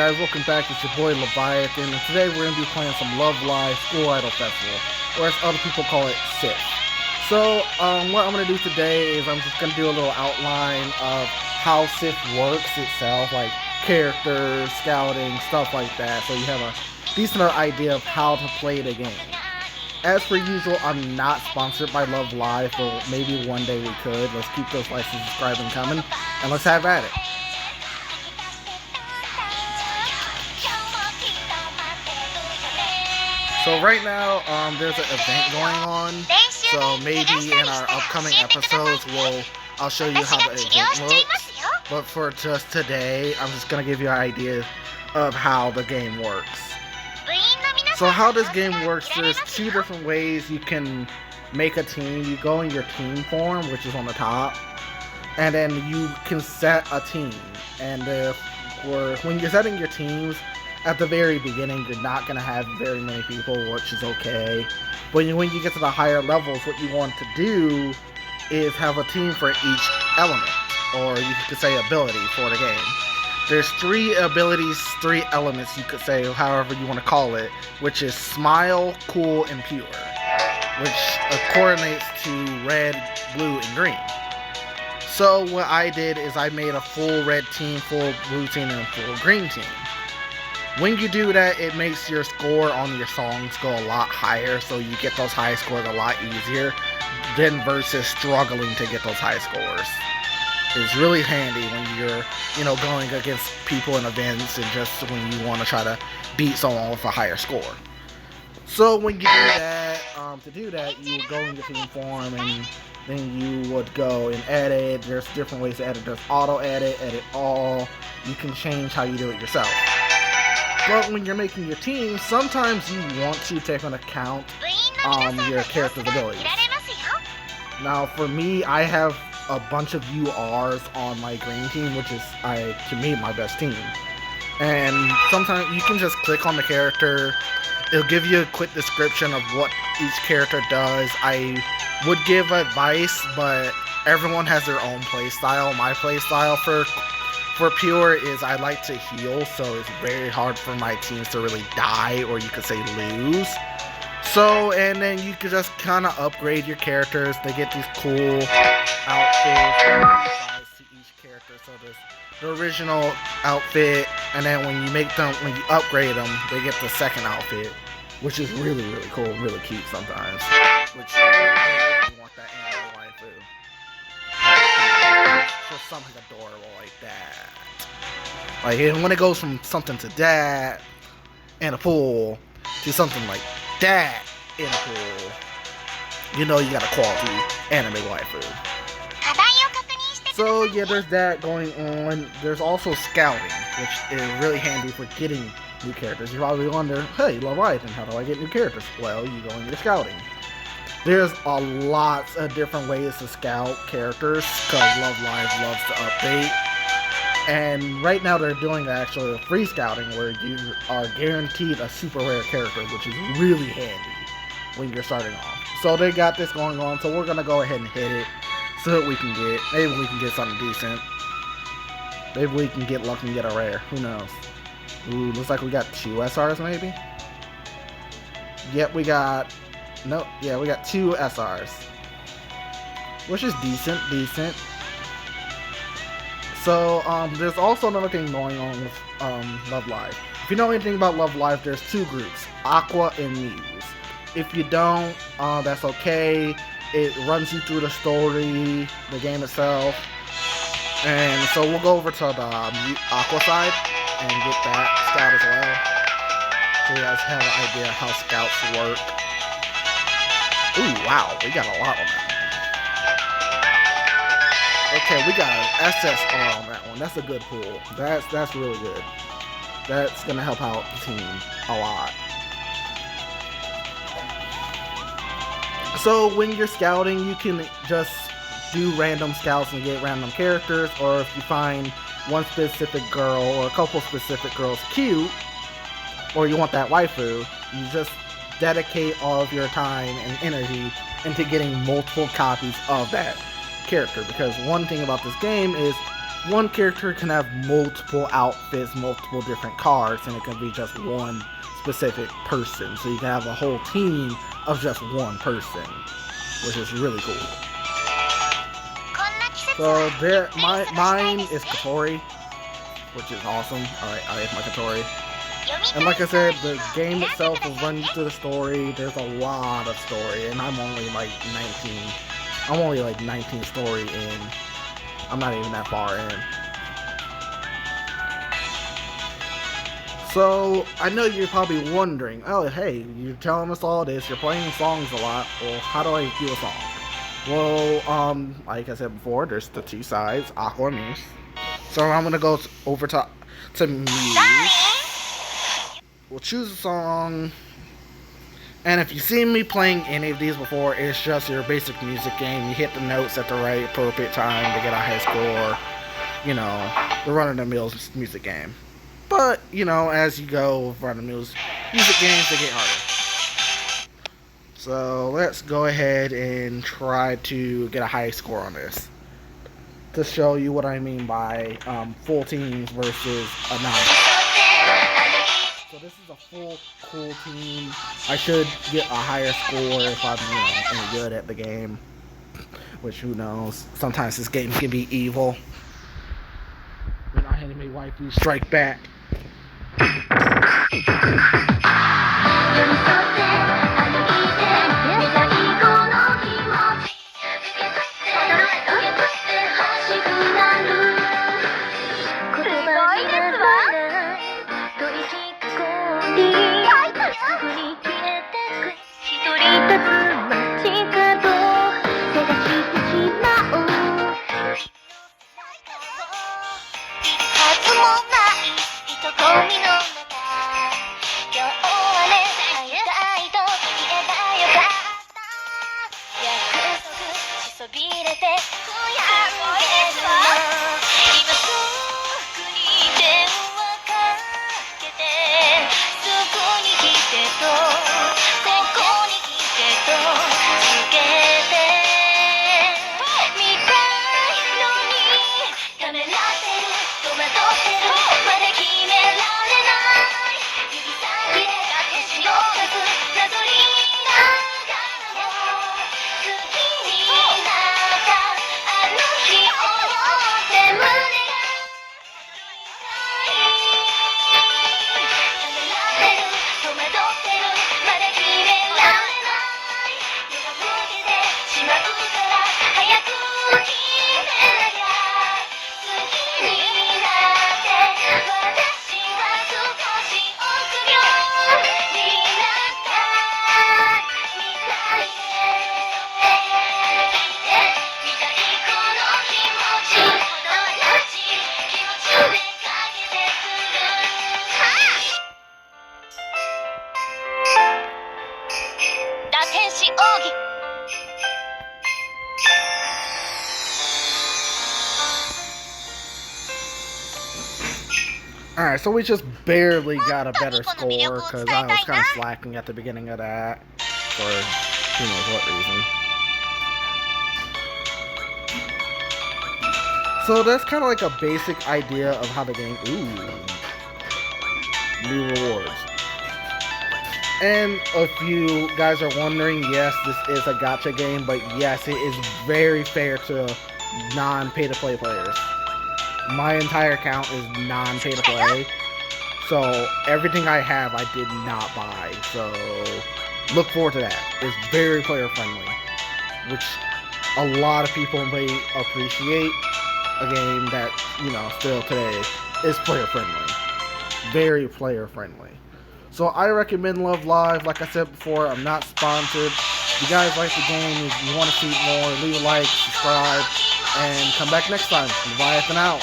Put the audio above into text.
guys, welcome back. It's your boy Leviathan, and today we're going to be playing some Love Live School Idol Festival, or as other people call it, SIF. So, what I'm going to do today is I'm just going to do a little outline of how SIF works itself, like characters, scouting, stuff like that, so you have a decent idea of how to play the game. As per usual, I'm not sponsored by Love Live, but maybe one day we could. Let's keep those likes and subscribing coming, and let's have at it. So right now, there's an event going on, so maybe in our upcoming episodes, I'll show you how the event looks, but for just today, I'm just going to give you an idea of how the game works. So how this game works, there's two different ways you can make a team. You go in your team form, which is on the top, and then you can set a team, and when you're setting your teams, at the very beginning, you're not going to have very many people, which is okay. But when you get to the higher levels, what you want to do is have a team for each element, or you could say ability for the game. There's three abilities, three elements, you could say, however you want to call it, which is Smile, Cool, and Pure, which coordinates to red, blue, and green. So what I did is I made a full red team, full blue team, and a full green team. When you do that, it makes your score on your songs go a lot higher, so you get those high scores a lot easier than versus struggling to get those high scores. It's really handy when you're, going against people in events and just when you want to try to beat someone with a higher score. So when you do that, you would go in your team form and then you would go and edit. There's different ways to edit. There's auto edit, edit all. You can change how you do it yourself. But when you're making your team, sometimes you want to take into account your character's abilities. Now, for me, I have a bunch of URs on my green team, which is, to me, my best team. And sometimes you can just click on the character. It'll give you a quick description of what each character does. I would give advice, but everyone has their own playstyle. My playstyle for Pure is I like to heal, so it's very hard for my teams to really die, or you could say lose. So, and then you could just kind of upgrade your characters. They get these cool outfits to each character. So there's the original outfit, and then when you upgrade them, they get the second outfit, which is really, really cool, really cute sometimes. Which you really want that animal waifu. Just something adorable like that. Like when it goes from something to that in a pool to something like that in a pool, you got a quality anime waifu. So yeah, there's that going on. There's also scouting, which is really handy for getting new characters. You probably wonder, hey, Leviathan, how do I get new characters? Well, you go into your scouting. There's a lot of different ways to scout characters, because Love Live loves to update. And right now they're doing actually a free scouting where you are guaranteed a super rare character, which is really handy when you're starting off. So they got this going on, so we're going to go ahead and hit it, see what we can get. Maybe we can get something decent. Maybe we can get lucky and get a rare. Who knows? Ooh, looks like we got 2 SRs maybe? Yep, we got 2 SRs. Which is decent. So, there's also another thing going on with Love Live. If you know anything about Love Live, there's 2 groups, Aqua and Muse. If you don't, that's okay. It runs you through the story, the game itself. And so we'll go over to the Aqua side and get that scout as well, so you guys have an idea how scouts work. Ooh, wow, we got a lot on that. Okay, we got an SSR on that one. That's a good pool. That's really good. That's gonna help out the team a lot. So when you're scouting, you can just do random scouts and get random characters, or if you find one specific girl or a couple specific girls cute, or you want that waifu, you just dedicate all of your time and energy into getting multiple copies of that character. Because one thing about this game is one character can have multiple outfits, multiple different cars, and it can be just one specific person. So you can have a whole team of just one person, which is really cool. So there, mine is Katori, which is awesome. I like my Katori. And like I said, the game itself will run you through the story. There's a lot of story, and I'm only like 19. I'm only like 19 story in. I'm not even that far in. So I know you're probably wondering, oh hey, you're telling us all this, you're playing songs a lot. Well, how do I do a song? Well, like I said before, there's the two sides, Aqua and Muse. So I'm gonna go over to Muse. We'll choose a song, and if you've seen me playing any of these before, it's just your basic music game. You hit the notes at the right appropriate time to get a high score. You know, the run-of-the-mill music game. But, you know, as you go with run-of-the-mill music games, they get harder. So let's go ahead and try to get a high score on this, to show you what I mean by full teams versus a non. So this is a full cool team. I should get a higher score if I'm, you know, any good at the game. Which, who knows? Sometimes this game can be evil. When our enemy waifu strike back. Alright, so we just barely got a better score because I was kind of slacking at the beginning of that for who knows what reason. So that's kind of like a basic idea of how the game... Ooh. New rewards. And if you guys are wondering, yes, this is a gacha game, but yes, it is very fair to non-pay-to-play players. My entire account is non-pay-to-play, so everything I have I did not buy, so look forward to that. It's very player-friendly, which a lot of people may appreciate. A game that, you know, still today is player-friendly. Very player-friendly. So I recommend Love Live. Like I said before, I'm not sponsored. If you guys like the game, if you want to see more, leave a like, subscribe, and come back next time. Leviathan out.